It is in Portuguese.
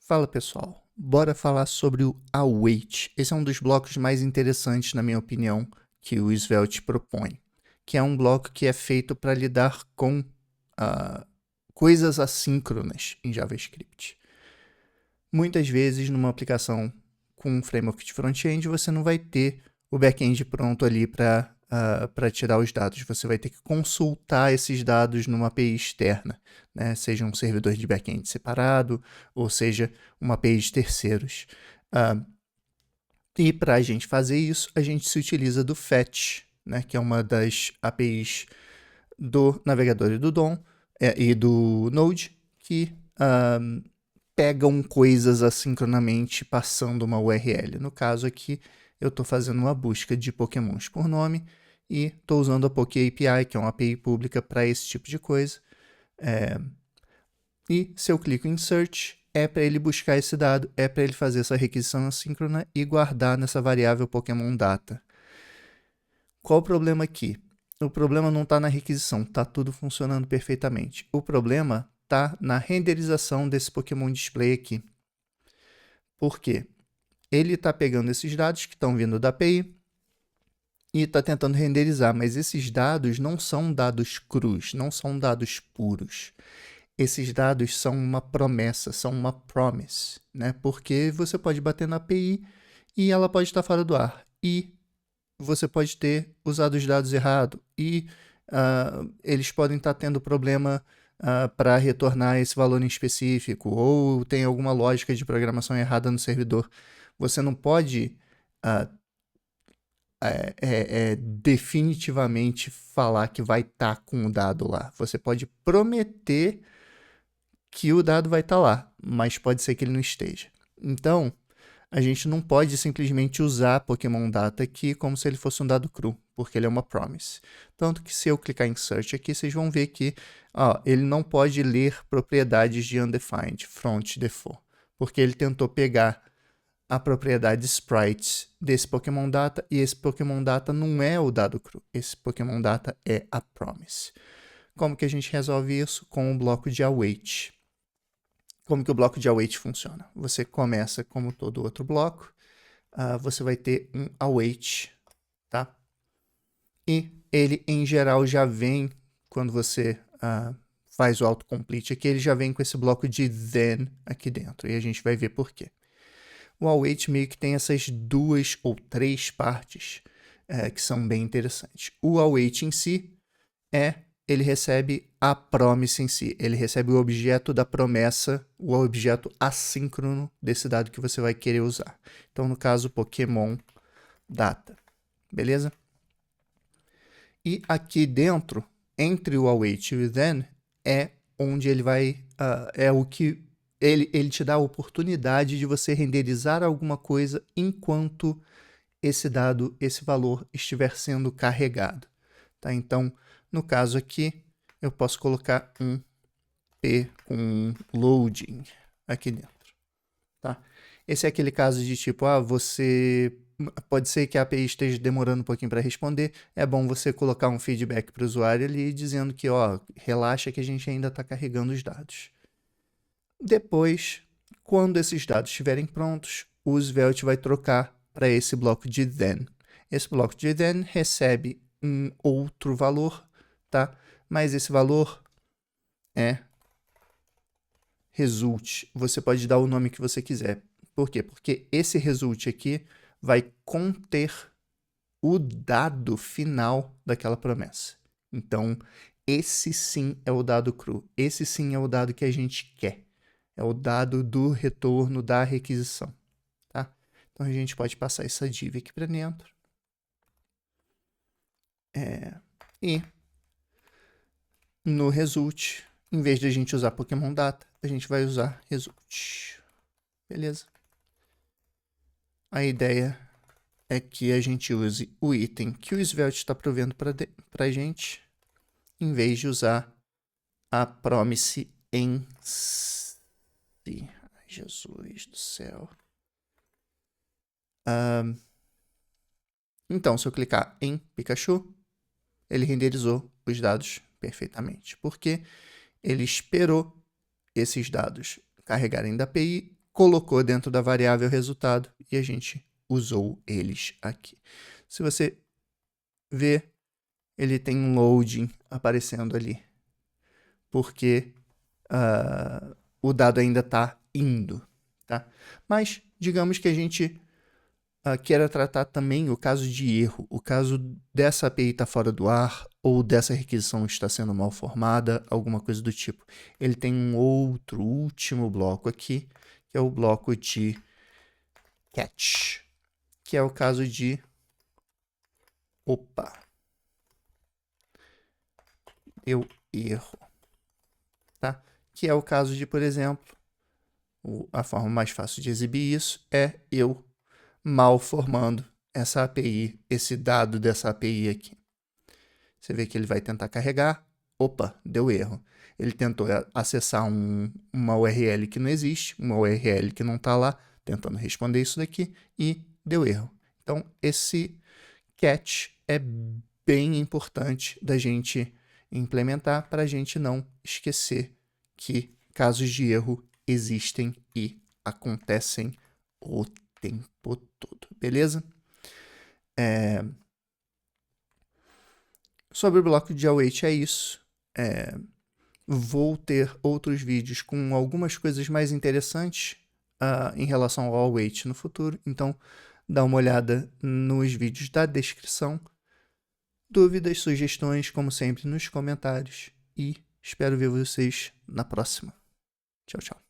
Fala pessoal, bora falar sobre o await. Esse é um dos blocos mais interessantes, na minha opinião, que o Svelte propõe, que é um bloco que é feito para lidar com coisas assíncronas em JavaScript. Muitas vezes, numa aplicação com um framework de front-end, você não vai ter o back-end pronto ali para tirar os dados. Você vai ter que consultar esses dados numa API externa, né? Seja um servidor de back-end separado, ou seja, uma API de terceiros. E para a gente fazer isso, a gente se utiliza do Fetch, né? Que é uma das APIs do navegador e do DOM e do Node, que pegam coisas assincronamente passando uma URL. No caso aqui, eu estou fazendo uma busca de pokémons por nome e estou usando a Poké API, que é uma API pública para esse tipo de coisa. E se eu clico em Search, é para ele buscar esse dado, é para ele fazer essa requisição assíncrona e guardar nessa variável Pokémon Data. Qual o problema aqui? O problema não está na requisição, está tudo funcionando perfeitamente. O problema está na renderização desse Pokémon Display aqui. Por quê? Ele está pegando esses dados que estão vindo da API e está tentando renderizar, mas esses dados não são dados crus, não são dados puros. Esses dados são uma promessa, são uma promise, né? Porque você pode bater na API e ela pode estar fora do ar. E você pode ter usado os dados errado e eles podem estar tendo problema para retornar esse valor em específico, ou tem alguma lógica de programação errada no servidor. Você não pode definitivamente falar que vai estar com o dado lá. Você pode prometer que o dado vai estar lá, mas pode ser que ele não esteja. Então, a gente não pode simplesmente usar Pokémon Data aqui como se ele fosse um dado cru, porque ele é uma promise. Tanto que se eu clicar em Search aqui, vocês vão ver que ele não pode ler propriedades de undefined, front default, porque ele tentou pegar a propriedade sprites desse Pokémon Data, e esse Pokémon Data não é o dado cru, esse Pokémon Data é a promise. Como que a gente resolve isso? Com o bloco de await. Como que o bloco de await funciona? Você começa como todo outro bloco, você vai ter um await, tá? E ele, em geral, já vem, quando você faz o autocomplete aqui, ele já vem com esse bloco de then aqui dentro, e a gente vai ver por quê. O await meio que tem essas duas ou três partes que são bem interessantes. O await em si ele recebe a promise em si, ele recebe o objeto da promessa, o objeto assíncrono desse dado que você vai querer usar. Então, no caso, Pokémon Data, beleza? E aqui dentro, entre o await e o then, é onde ele vai, é o que ele te dá a oportunidade de você renderizar alguma coisa enquanto esse dado, esse valor estiver sendo carregado, tá? Então, no caso aqui, eu posso colocar um P com loading aqui dentro, tá? Esse é aquele caso de tipo, você pode ser que a API esteja demorando um pouquinho para responder, é bom você colocar um feedback para o usuário ali dizendo que, relaxa que a gente ainda está carregando os dados. Depois, quando esses dados estiverem prontos, o Svelte vai trocar para esse bloco de then. Esse bloco de then recebe um outro valor, tá? Mas esse valor é result. Você pode dar o nome que você quiser. Por quê? Porque esse result aqui vai conter o dado final daquela promessa. Então, esse sim é o dado cru. Esse sim é o dado que a gente quer. É o dado do retorno da requisição, tá? Então, a gente pode passar essa div aqui para dentro. E no result, em vez de a gente usar Pokémon Data, a gente vai usar result. Beleza? A ideia é que a gente use o item que o Svelte está provendo para a gente, em vez de usar a promise em si. Ai, Jesus do céu. Então, se eu clicar em Pikachu, ele renderizou os dados perfeitamente, porque ele esperou esses dados carregarem da API, colocou dentro da variável resultado e a gente usou eles aqui. Se você ver, ele tem um loading aparecendo ali, porque o dado ainda está indo, tá? Mas digamos que a gente queira tratar também o caso de erro, o caso dessa API está fora do ar ou dessa requisição está sendo mal formada, alguma coisa do tipo. Ele tem um outro último bloco aqui, que é o bloco de catch, que é o caso de deu erro, tá? Que é o caso de, por exemplo, a forma mais fácil de exibir isso é eu mal formando essa API, esse dado dessa API aqui. Você vê que ele vai tentar carregar, deu erro. Ele tentou acessar uma URL que não existe, uma URL que não está lá, tentando responder isso daqui e deu erro. Então, esse catch é bem importante da gente implementar para a gente não esquecer que casos de erro existem e acontecem o tempo todo, beleza? Sobre o bloco de await é isso. Vou ter outros vídeos com algumas coisas mais interessantes em relação ao await no futuro, então dá uma olhada nos vídeos da descrição. Dúvidas, sugestões, como sempre, nos comentários e espero ver vocês na próxima. Tchau, tchau.